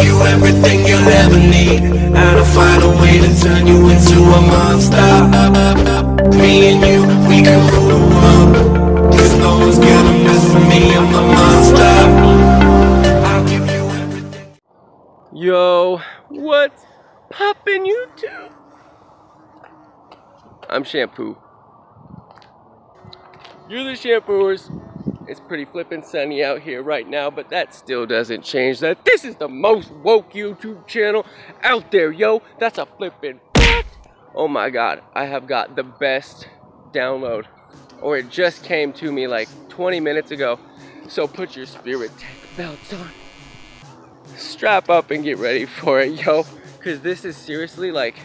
you everything you'll ever need, and I'll find a way to turn you into a monster. Me and you, we can rule the world, 'cause no one's gonna mess with me, I'm a monster. I'll give you everything. Yo, what's poppin' YouTube? I'm Shampoo. You're the shampooers. It's pretty flippin' sunny out here right now, but that still doesn't change that this is the most woke YouTube channel out there, yo. That's a flippin' fact. Oh my God, I have got the best download, or it just came to me like 20 minutes ago. So put your spirit tank belts on, strap up and get ready for it, yo. Cause this is seriously like,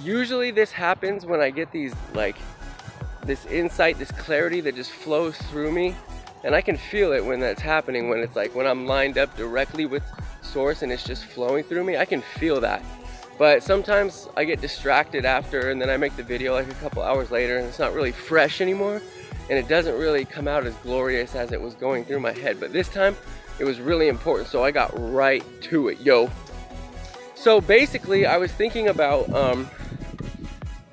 usually this happens when I get these like, this insight, this clarity that just flows through me, and I can feel it when that's happening, when it's like when I'm lined up directly with source and it's just flowing through me. I can feel that. But sometimes I get distracted after, and then I make the video like a couple hours later and it's not really fresh anymore, and it doesn't really come out as glorious as it was going through my head. But this time it was really important, so I got right to it, yo. So basically I was thinking about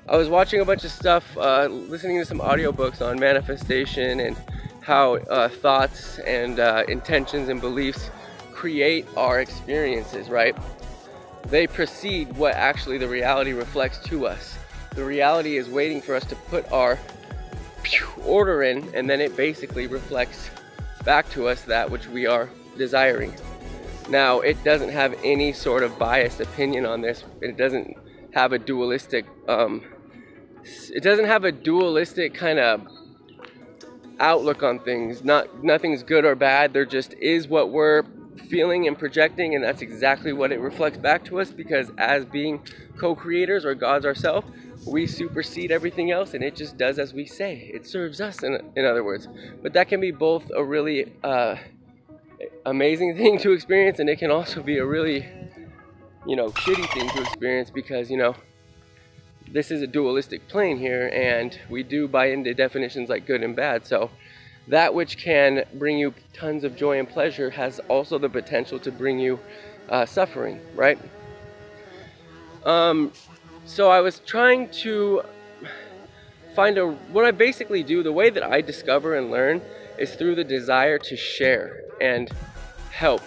I was watching a bunch of stuff, listening to some audiobooks on manifestation and how thoughts and intentions and beliefs create our experiences, right? They precede what actually the reality reflects to us. The reality is waiting for us to put our order in, and then it basically reflects back to us that which we are desiring. Now, it doesn't have any sort of biased opinion on this. It doesn't have a dualistic kind of outlook on things. Nothing's good or bad. There just is what we're feeling and projecting, and that's exactly what it reflects back to us, because as being co-creators or gods ourselves, we supersede everything else, and it just does as we say. It serves us, in other words. But that can be both a really amazing thing to experience, and it can also be a really, shitty thing to experience, because, this is a dualistic plane here, and we do buy into definitions like good and bad. So that which can bring you tons of joy and pleasure has also the potential to bring you suffering, right? So I was trying to find what I basically do, the way that I discover and learn is through the desire to share and help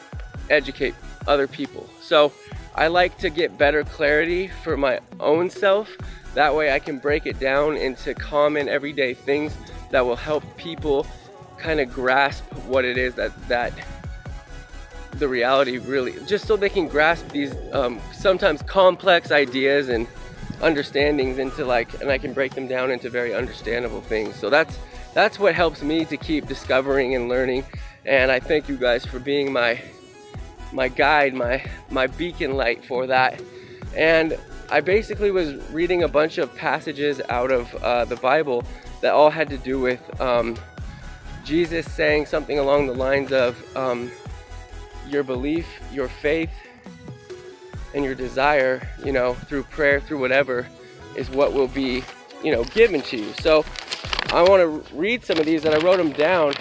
educate other people. So I like to get better clarity for my own self. That way I can break it down into common everyday things that will help people kind of grasp what it is that the reality really, just so they can grasp these sometimes complex ideas and understandings into and I can break them down into very understandable things. So that's what helps me to keep discovering and learning, and I thank you guys for being my guide, my beacon light for that. And I basically was reading a bunch of passages out of the Bible that all had to do with Jesus saying something along the lines of your belief, your faith, and your desire, through prayer, through whatever, is what will be, given to you. So I want to read some of these, and I wrote them down,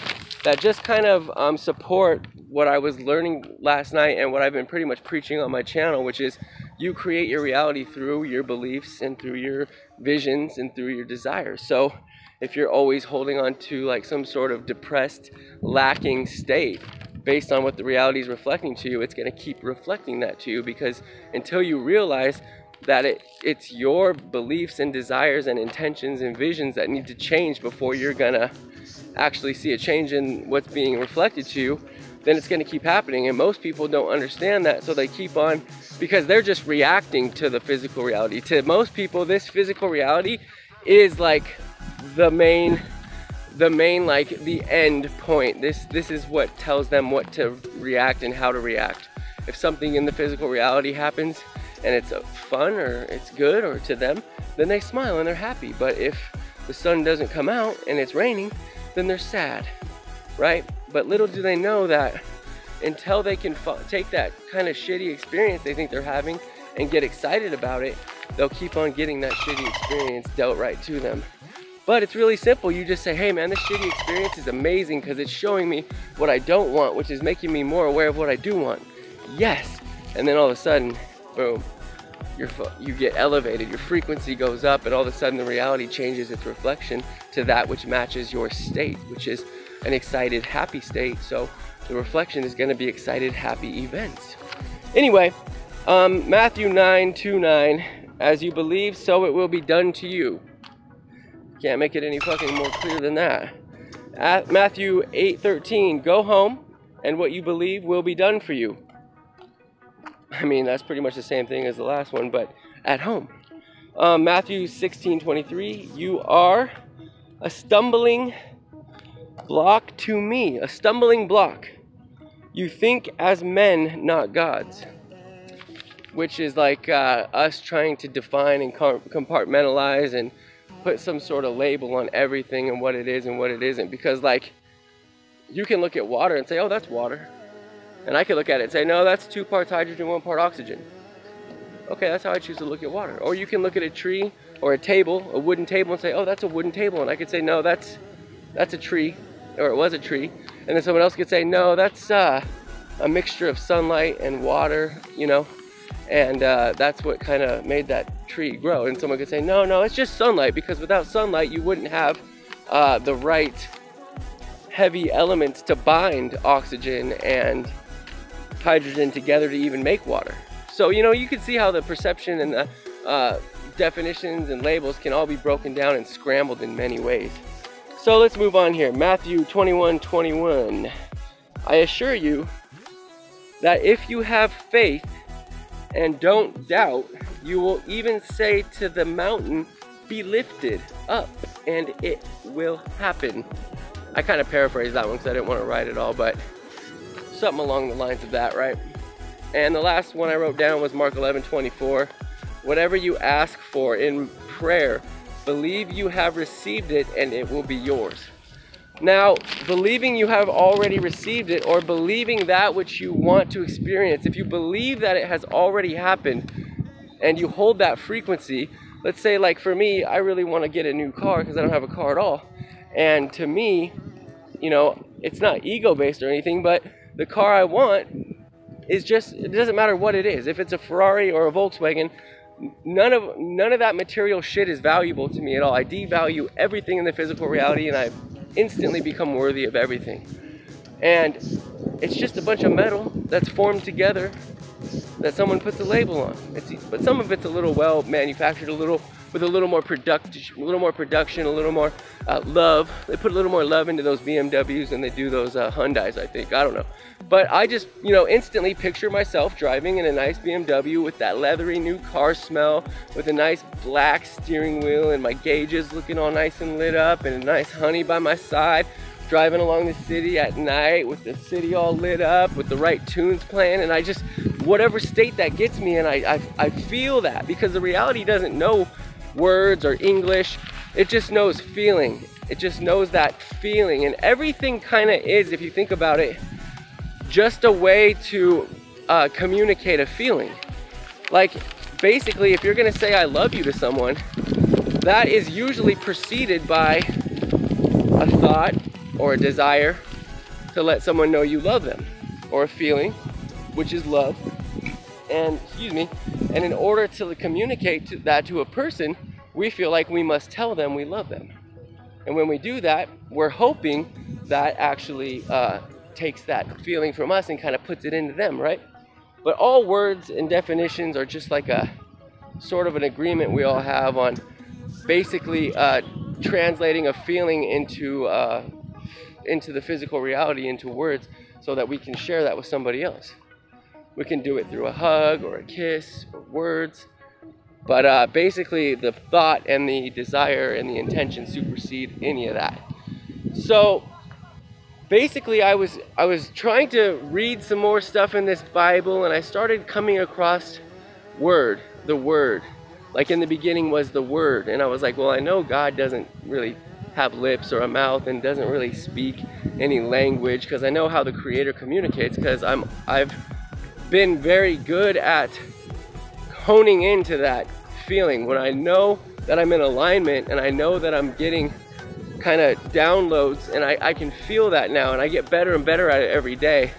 that just kind of support what I was learning last night and what I've been pretty much preaching on my channel, which is you create your reality through your beliefs and through your visions and through your desires. So if you're always holding on to some sort of depressed, lacking state based on what the reality is reflecting to you, it's going to keep reflecting that to you, because until you realize that it's your beliefs and desires and intentions and visions that need to change before you're going to actually see a change in what's being reflected to you, then it's going to keep happening. And most people don't understand that, so they keep on, because they're just reacting to the physical reality. To most people, this physical reality is like the main the end point. This is what tells them what to react and how to react. If something in the physical reality happens and it's fun or it's good or to them, then they smile and they're happy. But if the sun doesn't come out and it's raining, then they're sad, right? But little do they know that until they can take that kind of shitty experience they think they're having and get excited about it, they'll keep on getting that shitty experience dealt right to them. But it's really simple. You just say, hey man, this shitty experience is amazing because it's showing me what I don't want, which is making me more aware of what I do want. yes. And then all of a sudden, boom, you get elevated, your frequency goes up, and all of a sudden the reality changes its reflection to that which matches your state, which is an excited, happy state. So the reflection is going to be excited, happy events. Anyway, Matthew 9:29, as you believe, so it will be done to you. Can't make it any fucking more clear than that. At Matthew 8:13, go home, and what you believe will be done for you. I mean, that's pretty much the same thing as the last one, but at home. Matthew 16:23, you are a stumbling block to me, a stumbling block. You think as men, not gods. Which is like us trying to define and compartmentalize and put some sort of label on everything and what it is and what it isn't. Because like, you can look at water and say, oh, that's water. And I can look at it and say, no, that's 2 parts hydrogen, 1 part oxygen. Okay, that's how I choose to look at water. Or you can look at a tree or a table, a wooden table, and say, oh, that's a wooden table. And I could say, no, that's a tree, or it was a tree. And then someone else could say, no, that's a mixture of sunlight and water, you know. And that's what kind of made that tree grow. And someone could say, no, it's just sunlight, because without sunlight, you wouldn't have the right heavy elements to bind oxygen and hydrogen together to even make water. So, you know, you can see how the perception and the definitions and labels can all be broken down and scrambled in many ways. So let's move on here. Matthew 21:21. I assure you that if you have faith and don't doubt, you will even say to the mountain, be lifted up, and it will happen. I kind of paraphrased that one because I didn't want to write it all, but something along the lines of that, right? And the last one I wrote down was Mark 11:24. Whatever you ask for in prayer, believe you have received it and it will be yours. Now, believing you have already received it, or believing that which you want to experience, if you believe that it has already happened and you hold that frequency, let's say like for me, I really want to get a new car because I don't have a car at all. And to me, you know, it's not ego-based or anything, but the car I want is just, it doesn't matter what it is. If it's a Ferrari or a Volkswagen, none of that material shit is valuable to me at all. I devalue everything in the physical reality, and I instantly become worthy of everything. And it's just a bunch of metal that's formed together that someone puts a label on. But some of it's a little well manufactured, with a little more production, a little more love. They put a little more love into those BMWs than they do those Hyundais, I think. I don't know. But I just, you know, instantly picture myself driving in a nice BMW with that leathery new car smell, with a nice black steering wheel and my gauges looking all nice and lit up, and a nice honey by my side, driving along the city at night with the city all lit up, with the right tunes playing, and I just, whatever state that gets me in, I feel that, because the reality doesn't know words or English. It just knows feeling. It just knows that feeling, and everything kind of is, if you think about it, just a way to communicate a feeling. Like, basically, if you're gonna say I love you to someone, that is usually preceded by a thought or a desire to let someone know you love them, or a feeling, which is love. And, excuse me, and in order to communicate that to a person, we feel like we must tell them we love them. And when we do that, we're hoping that actually takes that feeling from us and kind of puts it into them, right? But all words and definitions are just like a sort of an agreement we all have on basically translating a feeling into the physical reality, into words, so that we can share that with somebody else. We can do it through a hug or a kiss or words, but basically the thought and the desire and the intention supersede any of that. So basically I was trying to read some more stuff in this Bible, and I started coming across the word. Like in the beginning was the Word, and I was like, well, I know God doesn't really have lips or a mouth and doesn't really speak any language, because I know how the Creator communicates, because I've been very good at honing into that feeling when I know that I'm in alignment and I know that I'm getting kind of downloads, and I can feel that now, and I get better and better at it every day.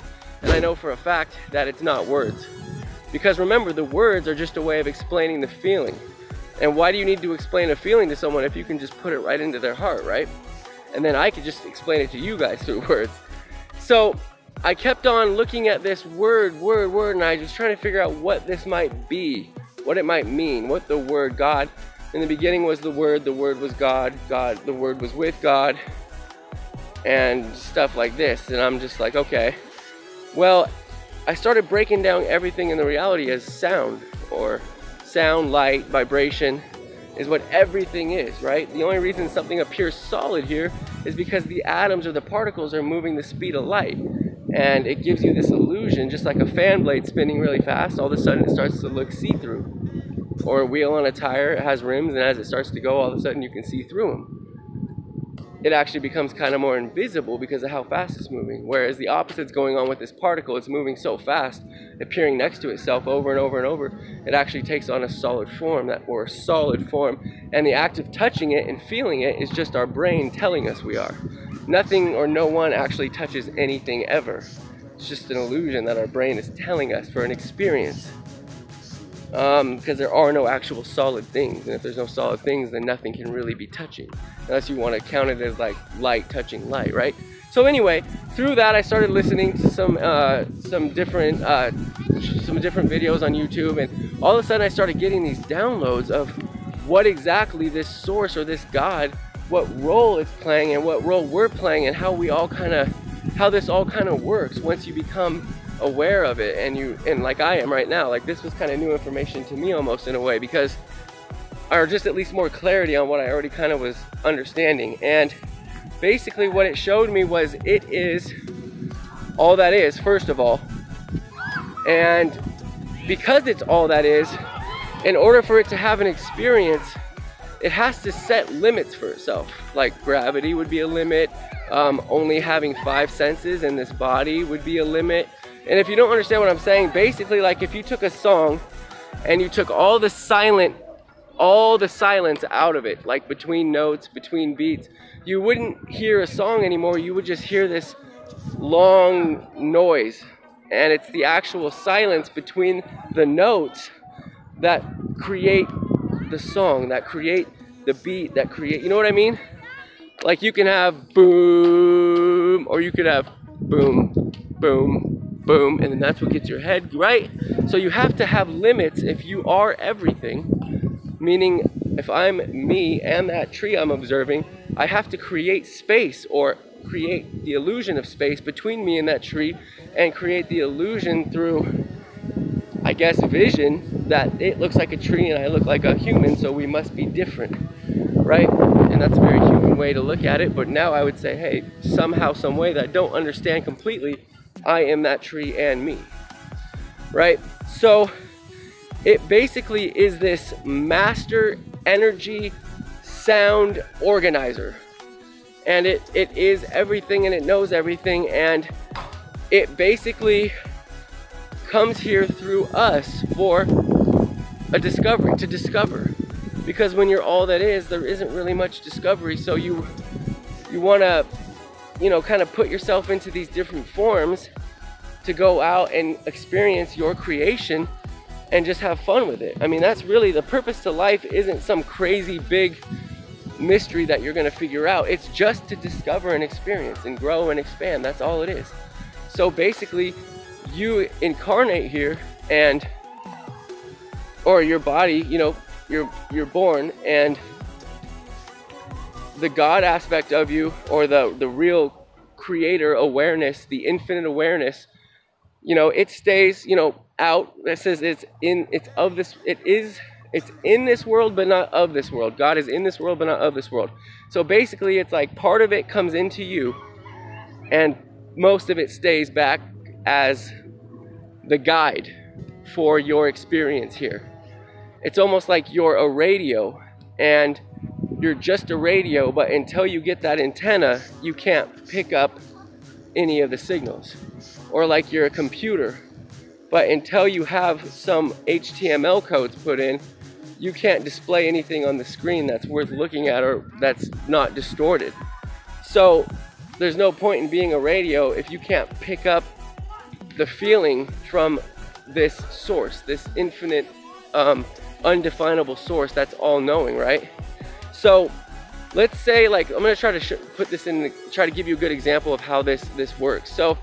And I know for a fact that it's not words. Because remember, the words are just a way of explaining the feeling. And why do you need to explain a feeling to someone if you can just put it right into their heart, right? And then I could just explain it to you guys through words. So I kept on looking at this word, and I was trying to figure out what this might be, what it might mean, what the word God. In the beginning was the word was God, the word was with God, and stuff like this. And I'm just like, okay. Well, I started breaking down everything in the reality as sound, or sound, light, vibration is what everything is, right? The only reason something appears solid here is because the atoms or the particles are moving the speed of light. And it gives you this illusion, just like a fan blade spinning really fast, all of a sudden it starts to look see-through. Or a wheel on a tire, it has rims, and as it starts to go, all of a sudden you can see through them. It actually becomes kind of more invisible because of how fast it's moving. Whereas the opposite's going on with this particle. It's moving so fast, appearing next to itself over and over and over, it actually takes on a solid form, or a solid form. And the act of touching it and feeling it is just our brain telling us we are. Nothing or no one actually touches anything ever. It's just an illusion that our brain is telling us for an experience. Because there are no actual solid things, and if there's no solid things, then nothing can really be touching, unless you want to count it as like light touching light, right? So anyway, through that I started listening to some different videos on YouTube, and all of a sudden I started getting these downloads of what exactly this source or this God, what role it's playing and what role we're playing, and how this all kind of works once you become aware of it, and like I am right now. Like, this was kind of new information to me almost, in a way, because, or just at least more clarity on what I already kind of was understanding. And basically what it showed me was it is all that is, first of all. And because it's all that is, in order for it to have an experience, it has to set limits for itself. Like gravity would be a limit, only having 5 senses in this body would be a limit. And if you don't understand what I'm saying, basically, like if you took a song and you took all the silence out of it, like between notes, between beats, you wouldn't hear a song anymore. You would just hear this long noise. And it's the actual silence between the notes that create the song, that create the beat, that create, you know what I mean? Like, you can have boom, or you could have boom, boom, boom, and then that's what gets your head right. So you have to have limits if you are everything, meaning if I'm me and that tree I'm observing, I have to create space, or create the illusion of space between me and that tree, and create the illusion through, I guess, vision, that it looks like a tree and I look like a human, so we must be different, right? And that's a very human way to look at it. But now I would say, hey, somehow, some way that I don't understand completely, I am that tree and me, right? So it basically is this master energy sound organizer, and it is everything, and it knows everything, and it basically comes here through us for a discovery, to discover. Because when you're all that is, there isn't really much discovery. So you want to, you know, kind of put yourself into these different forms to go out and experience your creation and just have fun with it. I mean, that's really the purpose to life. Isn't some crazy big mystery that you're going to figure out. It's just to discover and experience and grow and expand. That's all it is. So basically, you incarnate here, and or your body, you know, you're born, and the God aspect of you, or the real creator awareness, the infinite awareness, you know, it stays, you know, out. That says it's in this world but not of this world. God is in this world but not of this world. So basically, it's like part of it comes into you and most of it stays back as the guide for your experience here. It's almost like you're a radio, and you're just a radio, but until you get that antenna, you can't pick up any of the signals. Or like you're a computer, but until you have some HTML codes put in, you can't display anything on the screen that's worth looking at or that's not distorted. So there's no point in being a radio if you can't pick up the feeling from this source, this infinite, undefinable source that's all knowing, right? So let's say, like, I'm gonna try to put this in, try to give you a good example of how this works. So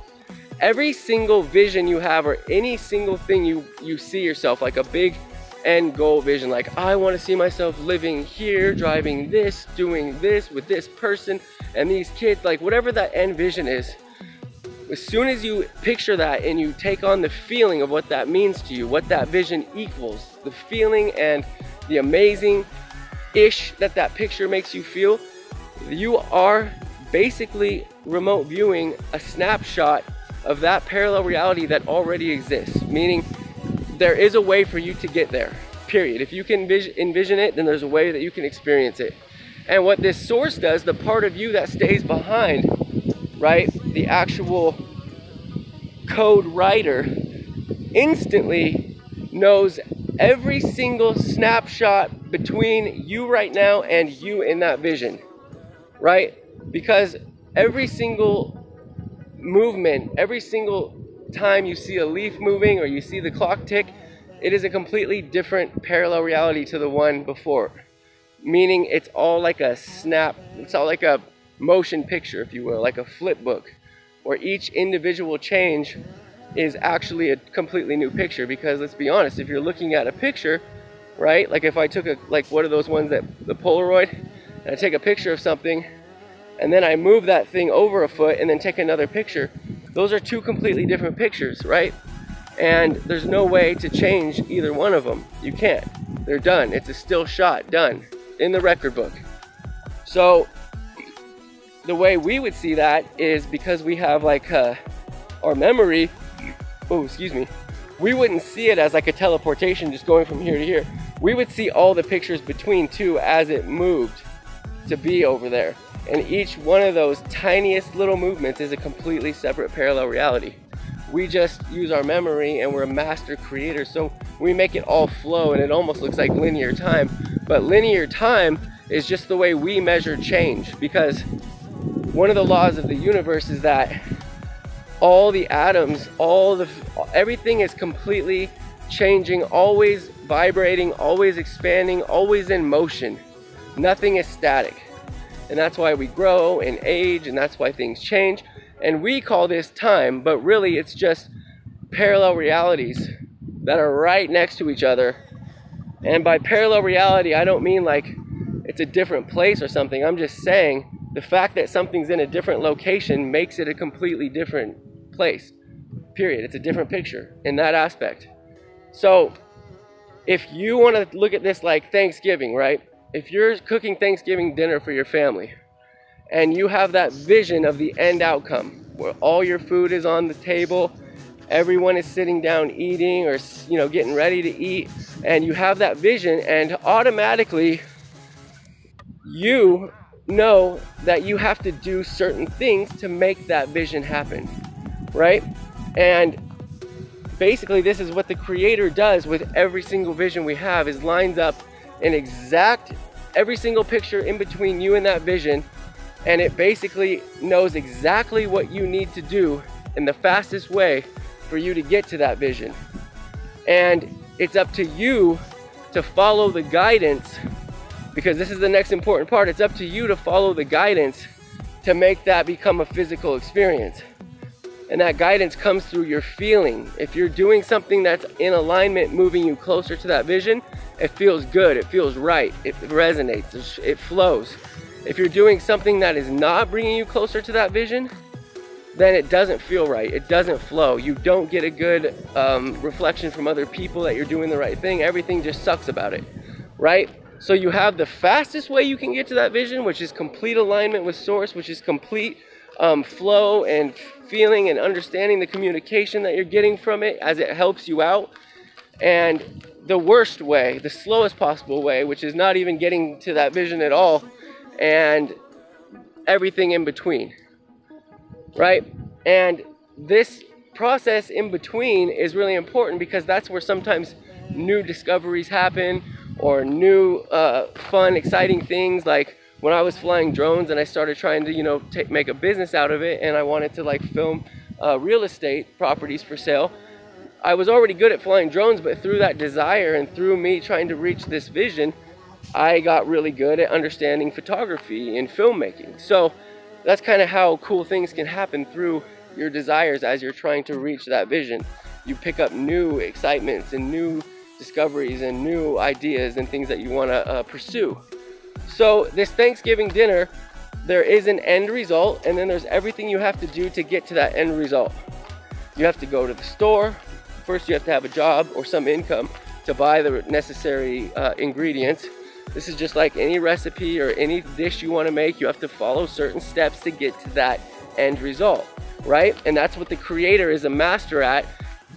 every single vision you have, or any single thing you see yourself, like a big end goal vision, like I want to see myself living here, driving this, doing this with this person and these kids, like whatever that end vision is, as soon as you picture that and you take on the feeling of what that means to you, what that vision equals, the feeling and the amazing-ish that picture makes you feel, you are basically remote viewing a snapshot of that parallel reality that already exists, meaning there is a way for you to get there, period. If you can envision it, then there's a way that you can experience it. And what this source does, the part of you that stays behind, right, the actual code writer, instantly knows every single snapshot between you right now and you in that vision, right? Because every single movement, every single time you see a leaf moving or you see the clock tick, it is a completely different parallel reality to the one before. Meaning it's all like a snap, it's all like a motion picture, if you will, like a flip book, where each individual change is actually a completely new picture. Because let's be honest, if you're looking at a picture, right, like if I took like what are those ones, that the Polaroid, and I take a picture of something and then I move that thing over a foot and then take another picture, those are two completely different pictures, right? And there's no way to change either one of them. You can't. They're done. It's a still shot, done, in the record book. So the way we would see that is because we have like our memory, oh, excuse me, we wouldn't see it as like a teleportation just going from here to here. We would see all the pictures between two as it moved to be over there. And each one of those tiniest little movements is a completely separate parallel reality. We just use our memory and we're a master creator, so we make it all flow and it almost looks like linear time. But linear time is just the way we measure change, because one of the laws of the universe is that all the atoms, everything is completely changing, always vibrating, always expanding, always in motion. Nothing is static. And that's why we grow and age, and that's why things change. And we call this time, but really it's just parallel realities that are right next to each other. And by parallel reality, I don't mean like it's a different place or something. I'm just saying the fact that something's in a different location makes it a completely different place, period. It's a different picture in that aspect. So if you want to look at this like Thanksgiving, right? If you're cooking Thanksgiving dinner for your family and you have that vision of the end outcome where all your food is on the table, everyone is sitting down eating or, you know, getting ready to eat, and you have that vision, and automatically you know that you have to do certain things to make that vision happen, right? And basically this is what the creator does with every single vision we have, is lines up an exact, every single picture in between you and that vision, and it basically knows exactly what you need to do in the fastest way for you to get to that vision. And it's up to you to follow the guidance, because this is the next important part. It's up to you to follow the guidance to make that become a physical experience. And that guidance comes through your feeling. If you're doing something that's in alignment, moving you closer to that vision, it feels good, it feels right, it resonates, it flows. If you're doing something that is not bringing you closer to that vision, then it doesn't feel right, it doesn't flow. You don't get a good reflection from other people that you're doing the right thing. Everything just sucks about it, right? So you have the fastest way you can get to that vision, which is complete alignment with source, which is complete flow and feeling and understanding the communication that you're getting from it as it helps you out. And the worst way, the slowest possible way, which is not even getting to that vision at all, and everything in between, right? And this process in between is really important, because that's where sometimes new discoveries happen, or new fun, exciting things. Like when I was flying drones and I started trying to, you know, make a business out of it, and I wanted to like film real estate properties for sale. I was already good at flying drones, but through that desire and through me trying to reach this vision, I got really good at understanding photography and filmmaking. So that's kind of how cool things can happen through your desires as you're trying to reach that vision. You pick up new excitements and new discoveries and new ideas and things that you want to pursue. So this Thanksgiving dinner, there is an end result, and then there's everything you have to do to get to that end result. You have to go to the store. First, you have to have a job or some income to buy the necessary ingredients. This is just like any recipe or any dish you want to make. You have to follow certain steps to get to that end result, right? And that's what the creator is a master at.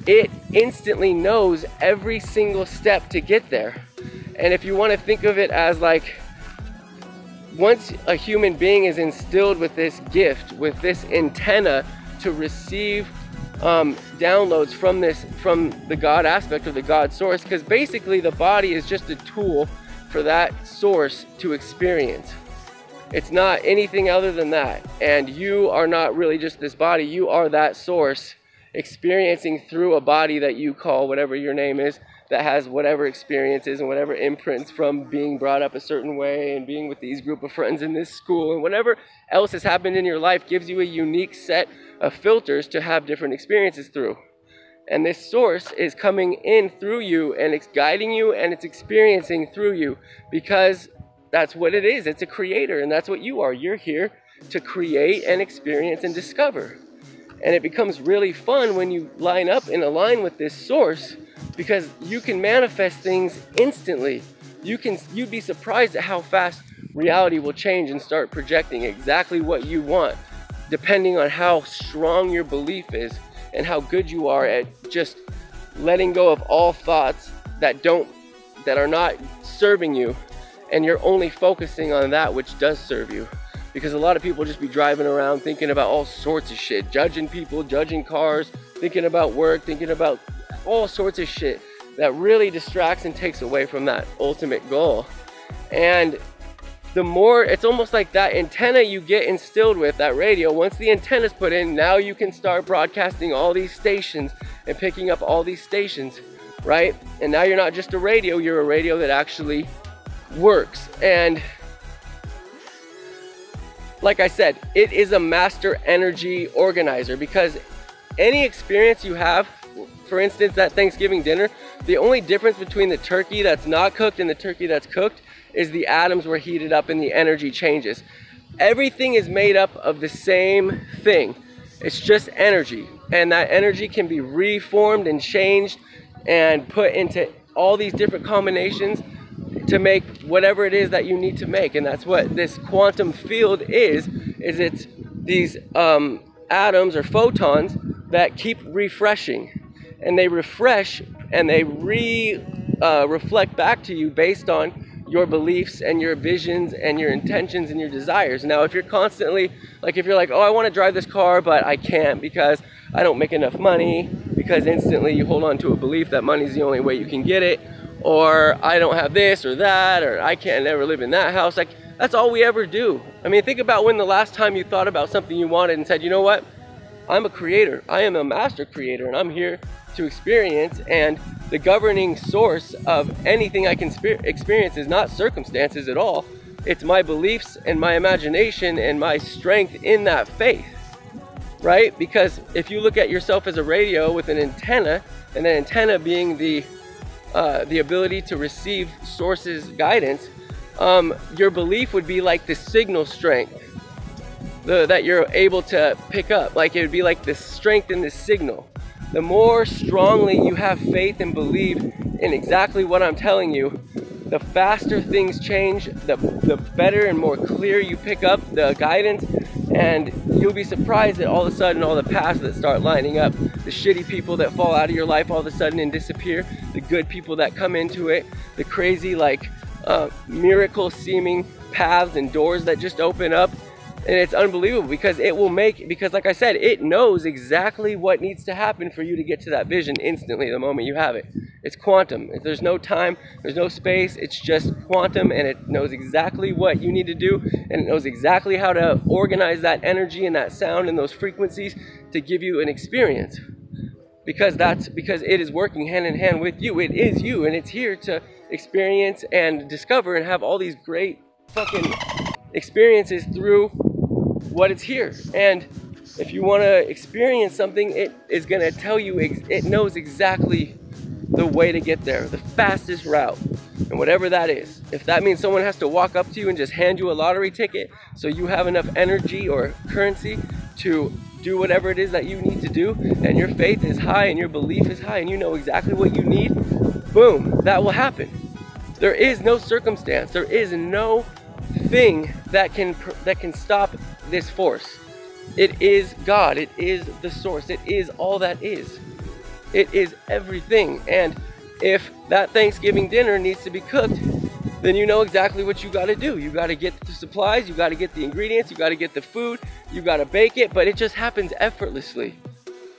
It instantly knows every single step to get there. And if you want to think of it as like, once a human being is instilled with this gift, with this antenna to receive downloads from the God aspect or the God source, because basically the body is just a tool for that source to experience. It's not anything other than that. And you are not really just this body, you are that source experiencing through a body that you call whatever your name is, that has whatever experiences and whatever imprints from being brought up a certain way and being with these group of friends in this school and whatever else has happened in your life gives you a unique set of filters to have different experiences through. And this source is coming in through you and it's guiding you and it's experiencing through you, because that's what it is. It's a creator, and that's what you are. You're here to create and experience and discover. And it becomes really fun when you line up and align with this source, because you can manifest things instantly. You'd be surprised at how fast reality will change and start projecting exactly what you want, depending on how strong your belief is and how good you are at just letting go of all thoughts that are not serving you, and you're only focusing on that which does serve you. Because a lot of people just be driving around thinking about all sorts of shit, judging people, judging cars, thinking about work, thinking about all sorts of shit that really distracts and takes away from that ultimate goal. And the more, it's almost like that antenna you get instilled with, that radio, once the antenna's put in, now you can start broadcasting all these stations and picking up all these stations, right? And now you're not just a radio, you're a radio that actually works. And like I said, it is a master energy organizer, because any experience you have, for instance, that Thanksgiving dinner, the only difference between the turkey that's not cooked and the turkey that's cooked is the atoms were heated up and the energy changes. Everything is made up of the same thing. It's just energy, and that energy can be reformed and changed and put into all these different combinations to make whatever it is that you need to make. And that's what this quantum field is it's these atoms or photons that keep refreshing, and they refresh and they reflect back to you based on your beliefs and your visions and your intentions and your desires. Now, if you're constantly, like if you're like, oh, I want to drive this car, but I can't because I don't make enough money, because instantly you hold on to a belief that money's the only way you can get it, or I don't have this or that, or I can't never live in that house. Like, that's all we ever do. I mean, think about when the last time you thought about something you wanted and said, you know what? I'm a creator. I am a master creator, and I'm here to experience, and the governing source of anything I can experience is not circumstances at all. It's my beliefs and my imagination and my strength in that faith, right? Because if you look at yourself as a radio with an antenna, and an antenna being the ability to receive sources guidance, your belief would be like the signal strength that you're able to pick up. Like, it would be like the strength in the signal. The more strongly you have faith and believe in exactly what I'm telling you, the faster things change, the better and more clear you pick up the guidance, and you'll be surprised at all of a sudden all the paths that start lining up, the shitty people that fall out of your life all of a sudden and disappear, the good people that come into it, the crazy like miracle seeming paths and doors that just open up. And it's unbelievable, because because like I said, it knows exactly what needs to happen for you to get to that vision instantly the moment you have it. It's quantum. There's no time, there's no space, it's just quantum, and it knows exactly what you need to do, and it knows exactly how to organize that energy and that sound and those frequencies to give you an experience. Because it is working hand in hand with you. It is you, and it's here to experience and discover and have all these great fucking experiences through what it's here. And if you want to experience something, it is going to tell you, it knows exactly the way to get there, the fastest route, and whatever that is. If that means someone has to walk up to you and just hand you a lottery ticket so you have enough energy or currency to do whatever it is that you need to do, and your faith is high and your belief is high and you know exactly what you need, boom, that will happen. There is no circumstance, there is no thing that can stop this force. It is God, it is the source, it is all that is. It is everything. And if that Thanksgiving dinner needs to be cooked, then you know exactly what you got to do. You got to get the supplies, you got to get the ingredients, you got to get the food, you got to bake it, but it just happens effortlessly.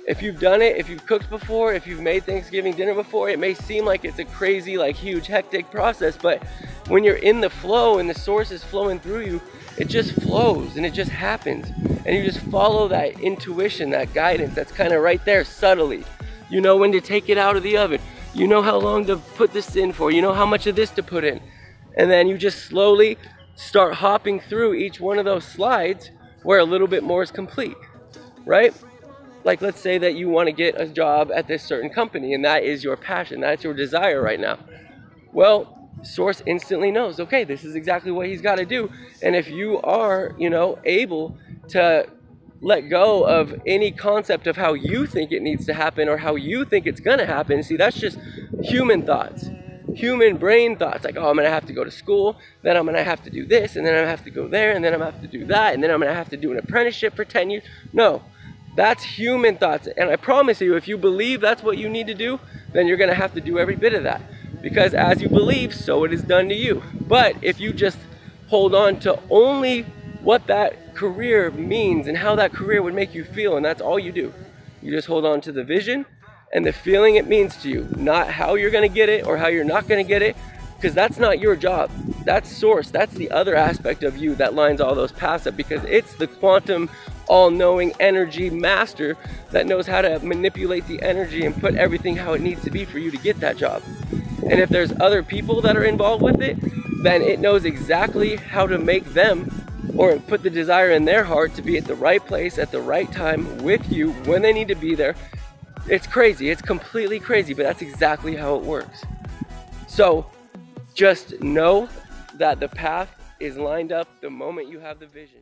If you've done it, if you've cooked before, if you've made Thanksgiving dinner before, it may seem like it's a crazy, like huge, hectic process, but when you're in the flow and the source is flowing through you, it just flows and it just happens. And you just follow that intuition, that guidance that's kind of right there subtly. You know when to take it out of the oven. You know how long to put this in for. You know how much of this to put in. And then you just slowly start hopping through each one of those slides where a little bit more is complete, right? Like let's say that you want to get a job at this certain company and that is your passion, that's your desire right now. Well, Source instantly knows, okay, this is exactly what he's got to do. And if you are, able to let go of any concept of how you think it needs to happen or how you think it's going to happen, see, that's just human thoughts. Human brain thoughts, like, oh, I'm going to have to go to school, then I'm going to have to do this, and then I'm going to have to go there, and then I'm going to have to do that, and then I'm going to have to do an apprenticeship for 10 years. No, that's human thoughts. And I promise you, if you believe that's what you need to do, then you're going to have to do every bit of that. Because as you believe, so it is done to you. But if you just hold on to only what that career means and how that career would make you feel, and that's all you do, you just hold on to the vision and the feeling it means to you, not how you're going to get it or how you're not going to get it, because that's not your job. That's Source. That's the other aspect of you that lines all those paths up, because it's the quantum all-knowing energy master that knows how to manipulate the energy and put everything how it needs to be for you to get that job. And if there's other people that are involved with it, then it knows exactly how to make them or put the desire in their heart to be at the right place at the right time with you when they need to be there. It's crazy. It's completely crazy, but that's exactly how it works. So just know that the path is lined up the moment you have the vision.